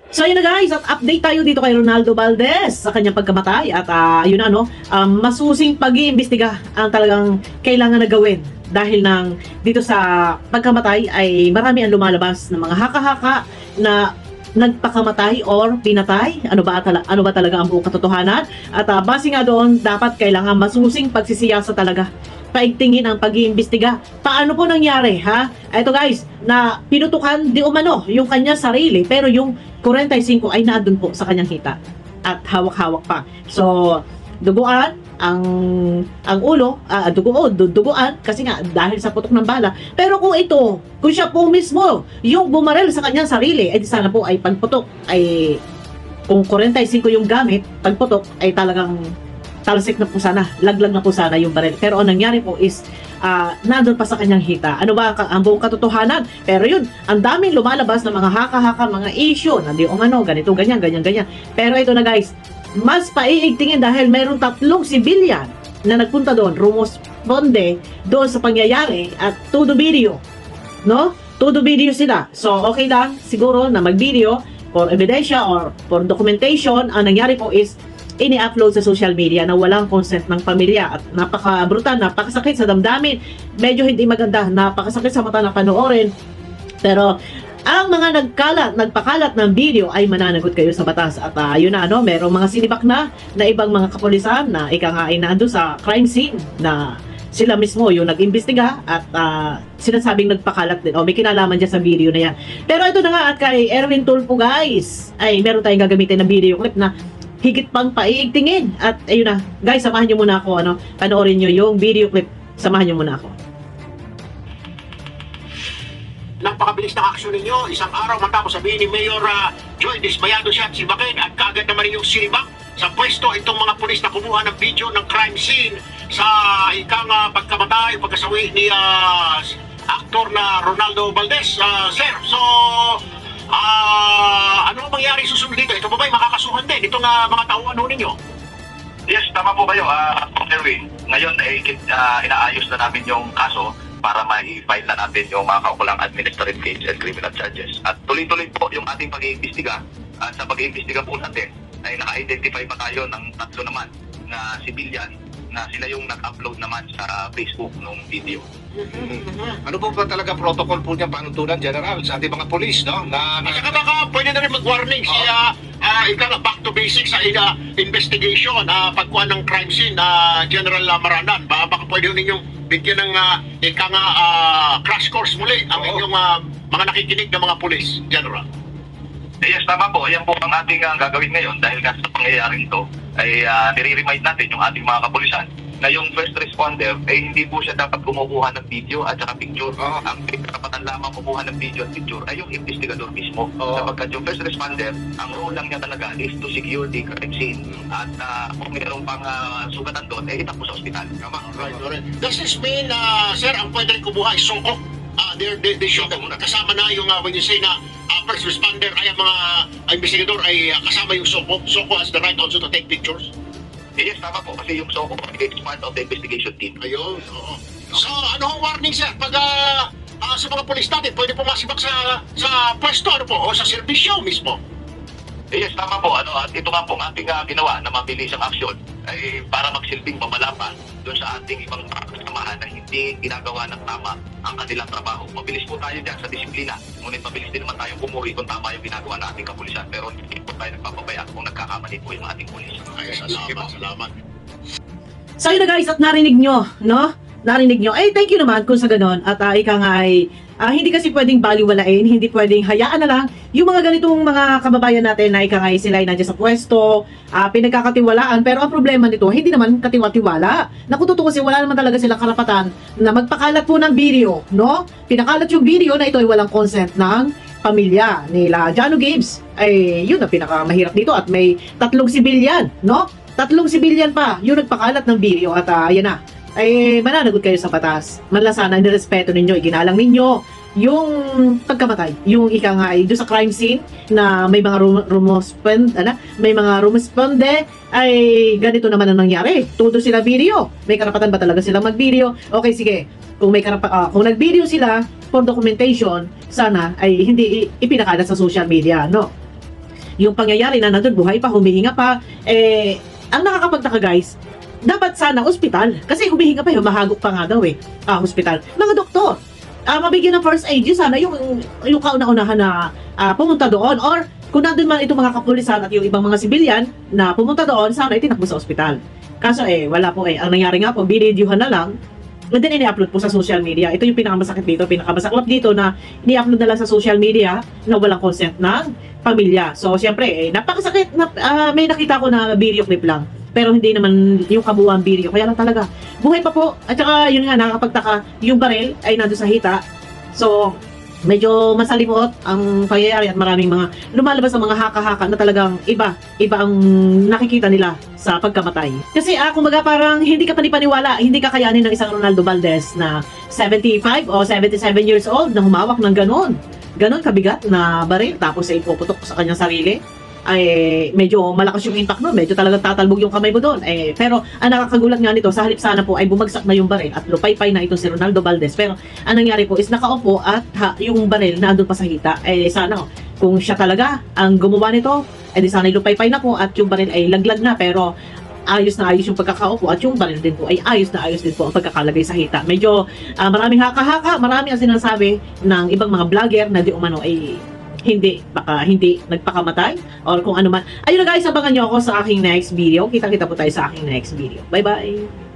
So ayun na guys, at update tayo dito kay Ronaldo Valdez sa kanyang pagkamatay at yun na masusing pag-iimbestiga ang talagang kailangan na gawin dahil dito sa pagkamatay ay marami ang lumalabas ng mga haka-haka na nagpakamatay or pinatay. Ano ba talaga ang buong katotohanan? At base nga doon, dapat kailangan masusing pagsisiyasa talaga, paigtingin ang pag-iimbestiga. Paano po nangyari, ha? Ito guys, na pinutukan di umano yung kanya sarili, pero yung 45 ay naandun po sa kanyang hita at hawak-hawak pa. So, duguan ang ulo, duguan kasi nga dahil sa putok ng bala. Pero kung siya po mismo yung bumarel sa kanyang sarili, di sana po ay pagputok ay kung 45 yung gamit, pagputok ay talagang talsik na po sana, laglag na po sana yung baril. Pero ang nangyari po is nandun pa sa kanyang hita. Ano ba ang buong katotohanan? Pero yun, ang daming lumalabas ng mga haka-haka, mga issue na di umano, ganito, ganyan. Pero ito na guys, mas paiigtingin dahil mayroong 3 sibilyan na nagpunta doon, rumusponde doon sa pangyayari at todo video, no? Todo video sila. So okay lang siguro na mag-video for ebidensya or for documentation. Ang nangyari po is ini-upload sa social media na walang consent ng pamilya at napaka-brutal, napakasakit sa damdamin, medyo hindi maganda, napakasakit sa mata na panoorin. Pero ang mga nagpakalat ng video ay mananagot kayo sa batas. At yun na, merong mga sinibak na ibang mga kapulisan na ika nga ay naandun sa crime scene na sila mismo yung nag-imbestiga at sinasabing nagpakalat din. May kinalaman dyan sa video na yan. Pero ito na nga, at kay Erwin Tulfo guys, ay meron tayong gagamitin na video clip na higit pang paiigtingin. At ayun na, guys, samahan nyo muna ako, panoorin nyo yung video clip. Samahan nyo muna ako. Napakabilis ng aksyon ninyo. Isang araw matapos sabihin ni Mayor Joy, dismayado siya at sibakin at kaagad naman yung sinibak sa pwesto itong mga pulis na kumuha ng video ng crime scene sa ikang pagkamatay, pagkasawi ni aktor na Ronaldo Valdez, sir. So, ano ang mangyari susunod dito? Ito ba ba'y makakasuhan din itong mga tauhan ninyo? Yes, tama po kayo, Erwin. Ngayon ay inaayos na namin yung kaso para ma-file na natin yung mga kaukulang administrative case and criminal charges. At tuloy-tuloy po yung ating pag-iimbestiga. At sa pag-iimbestiga po natin ay naka-identify pa tayo ng 3 naman na civilian na sila yung nag-upload naman sa Facebook ng video. Ano po ba talaga protocol po niya panuntunan, General, sa ating mga polis, no? At saka baka pwede na rin mag-warning back to basics sa investigation, pagkuha ng crime scene, General Maranan. Baka pwede ninyong bigyan ng crash course muli ang inyong mga nakikinig ng mga pulis, General. Yes, tama po. Yan po ang ating gagawin ngayon dahil nga sa pangyayaring ito ay nire-remind natin yung ating mga kapulisan na yung first responder ay hindi po siya dapat kumukuha ng video at saka picture. Ang karapatan lamang kumuha ng video at picture ay yung investigador mismo. Sapagkat yung first responder, ang role lang niya talaga is to secure the crime scene. At kung mayroong pang sugatan doon, ay itakbo sa ospital. Right. Does this mean, sir, ang pwede rin kumuha ay soko? They should kasama na yung when you say na first responder ay ang mga investigador ay kasama yung soko. Soko has the right also to take pictures? Yes, tama po. Kasi yung SOCO is part of the investigation team. Ayun, oo. So, ano ang warning, sir? Pag sa mga pulis natin, pwede po masibak sa pwesto, o sa serbisyo mismo? Yes, tama po. At ito nga po ang ating ginawa na mabilis ang aksyon ay para magsilbing pamalapan doon sa ating ibang kasamahan na hindi ginagawa ng tama ang kanilang trabaho. Mabilis po tayo dyan sa disiplina. Ngunit mabilis din naman tayong pumuri kung tama yung ginagawa ng ating kapulisan. Pero hindi po tayo nagpapabaya kung nagkakamali po yung ating pulis. Ay, salamat. So yun na guys, at narinig nyo, no? Narinig nyo. Thank you naman kung sa ganon. At ika nga ay hindi kasi pwedeng baliwalain, hindi pwedeng hayaan na lang yung mga ganitong mga kababayan natin na ika nga ay sila ay nandiyan sa pwesto, pinagkakatiwalaan. Pero ang problema nito, hindi naman katiwa-tiwala. Nakututo kasi wala naman talaga silang karapatan na magpakalat po ng video, no? Pinakalat yung video na ito ay walang consent ng pamilya nila Jano Gibbs. Ay yun ang pinakamahirap dito at may 3 sibilyan, no? 3 sibilyan pa yung nagpakalat ng video at yan na. Ay mananagot kayo sa batas. Manlasana, nirespeto ninyo, iginalang ninyo yung pagkamatay. Yung ika nga ay doon sa crime scene na may mga rumusponde ay ganito naman ang nangyari. Todo sila video. May karapatan ba talaga silang mag-video? Okay, sige. Kung may kung nag-video sila for documentation, sana ay hindi ipinakalat sa social media, no? yung pangyayari na nandun, buhay pa, humihinga pa, ang nakakapagtaka guys, dapat sana ospital. Kasi humihinga pa, mahagok pa nga daw hospital. Mga doktor, mabigyan ng first aid, yun sana yung kauna-unahan na pumunta doon. Or kung nandun man itong mga kapulisan at yung ibang mga sibilyan na pumunta doon, sana itinakbo sa ospital. Kaso wala po Ang nangyari nga po, binidyohan na lang, and then ini-upload po sa social media. Ito yung pinakamasakit dito, pinakamasaklap dito na ini-upload na lang sa social media na walang consent ng pamilya. So, siyempre, napakasakit. May nakita ko na video clip lang. Pero hindi naman yung kabuuan video. Kaya lang talaga, buhay pa po. At saka, yun nga, nakakapagtaka, yung baril ay nandun sa hita. So, medyo masalimuot ang pangyayari at maraming mga lumalabas ng mga haka-haka na talagang iba ang nakikita nila sa pagkamatay. Kasi kumbaga parang hindi ka panipaniwala, hindi kakayanin ng isang Ronaldo Valdez na 75 o 77 years old na humawak ng ganon kabigat na baril tapos ipuputok sa kanyang sarili. Medyo malakas yung impact nun, medyo talagang tatalbog yung kamay mo doon. Pero ang nakakagulat nga nito, sa halip sana po ay bumagsak na yung baril at lupay-pay na ito si Ronaldo Valdez. Pero ang nangyari po is nakaupo at yung baril na andun pa sa hita. Sana kung siya talaga ang gumawa nito, di sana lupay-pay na po at yung baril ay laglag na. Pero ayos na ayos yung pagkakaupo at yung baril din po ay ayos na ayos din po ang pagkakalagay sa hita. Medyo maraming haka-haka, marami ang sinasabi ng ibang mga vlogger na di umano ay hindi nagpakamatay or kung ano man. Ayun na guys, abangan nyo ako sa aking next video. Kita-kita po tayo sa aking next video. Bye-bye!